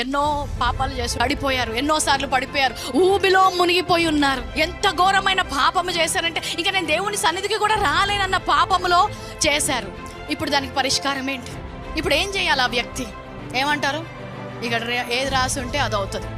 ఎన్నో పాపాలు చేసి పడిపోయారు, ఎన్నోసార్లు పడిపోయారు, ఊబిలో మునిగిపోయి ఉన్నారు. ఎంత ఘోరమైన పాపము చేశారంటే ఇంకా నేను దేవుని సన్నిధికి కూడా రాలేనన్న పాపములో చేశారు. ఇప్పుడు దానికి పరిష్కారం ఏంటి? ఇప్పుడు ఏం చేయాలి? ఆ వ్యక్తి ఏమంటారు? ఇక్కడ ఏది రాసి ఉంటే అది అవుతుంది,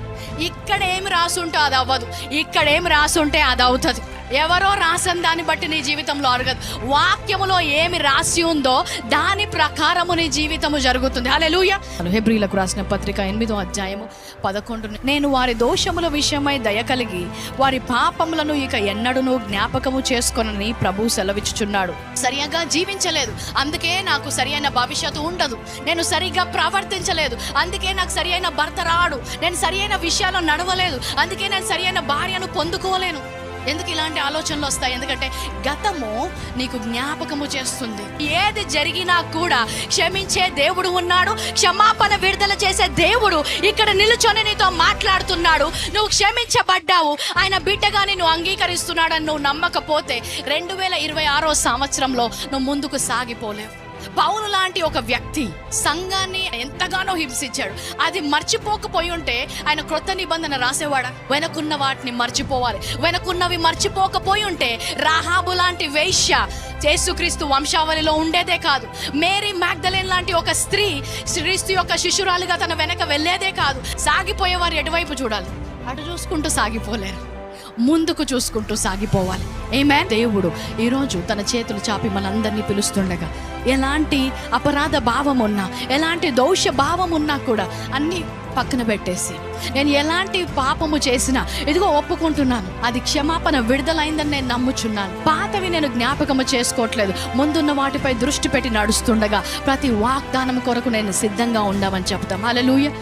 ఇక్కడ ఏమి రాసి ఉంటే అది అవ్వదు, ఇక్కడ ఏమి రాసి ఉంటే అది అవుతుంది. ఎవరో రాసిన దాన్ని బట్టి నీ జీవితంలో అరగదు. వాక్యములో ఏమి రాసి ఉందో దాని ప్రకారము నీ జీవితము జరుగుతుంది. హల్లెలూయా. హెబ్రీలకు రాసిన పత్రిక 8వ అధ్యాయము 11. నేను వారి దోషముల విషయమై దయ కలిగి వారి పాపములను ఇక ఎన్నడూను జ్ఞాపకము చేసుకొనని ప్రభు సెలవిచ్చుచున్నాడు. సరిగా జీవించలేదు, అందుకే నాకు సరియైన భవిష్యత్తు ఉండదు. నేను సరిగా ప్రవర్తించలేదు, అందుకే నాకు సరియైన భర్త రాడు. నేను సరియైన విషయాల్లో నడవలేదు, అందుకే నేను సరియైన భార్యను పొందుకోలేను. ఎందుకు ఇలాంటి ఆలోచనలు వస్తాయి? ఎందుకంటే గతము నీకు జ్ఞాపకము చేస్తుంది. ఏది జరిగినా కూడా క్షమించే దేవుడు ఉన్నాడు, క్షమాపణ విడుదల చేసే దేవుడు ఇక్కడ నిలుచొని నీతో మాట్లాడుతున్నాడు. నువ్వు క్షమించబడ్డావు, ఆయన బిడ్డగా నువ్వు అంగీకరిస్తున్నాడని నువ్వు నమ్మకపోతే 2026వ సంవత్సరంలో నువ్వు ముందుకు సాగిపోలేవు. పౌలు లాంటి ఒక వ్యక్తి సంఘాన్ని ఎంతగానో హింసించాడు. అది మర్చిపోకపోయి ఉంటే ఆయన క్రొత్త నిబంధన రాసేవాడా? వెనకున్న వాటిని మర్చిపోవాలి. వెనకున్నవి మర్చిపోకపోయి ఉంటే రాహాబు లాంటి వేశ్య యేసుక్రీస్తు వంశావళిలో ఉండేదే కాదు. మేరీ మ్యాగ్దలేన్ లాంటి ఒక స్త్రీ క్రీస్తు యొక్క శిష్యురాలుగా తన వెనక వెళ్ళేదే కాదు. సాగిపోయేవారు ఎటువైపు చూడాలి? అటు చూసుకుంటూ సాగిపోలేరు, ముందుకు చూసుకుంటూ సాగిపోవాలి. ఆమేన్. దేవుడు ఈరోజు తన చేతులు చాపి మనందరినీ పిలుస్తుండగా, ఎలాంటి అపరాధ భావం ఉన్నా, ఎలాంటి దోష భావం ఉన్నా కూడా అన్నీ పక్కన పెట్టేసి, నేను ఎలాంటి పాపము చేసినా ఇదిగో ఒప్పుకుంటున్నాను, అది క్షమాపణ విడుదలైందని నేను నమ్ముచున్నాను, పాతవి నేను జ్ఞాపకము చేసుకోవట్లేదు, ముందున్న వాటిపై దృష్టి పెట్టి నడుస్తుండగా ప్రతి వాగ్దానం కొరకు నేను సిద్ధంగా ఉండమని చెప్తాం. హల్లెలూయా.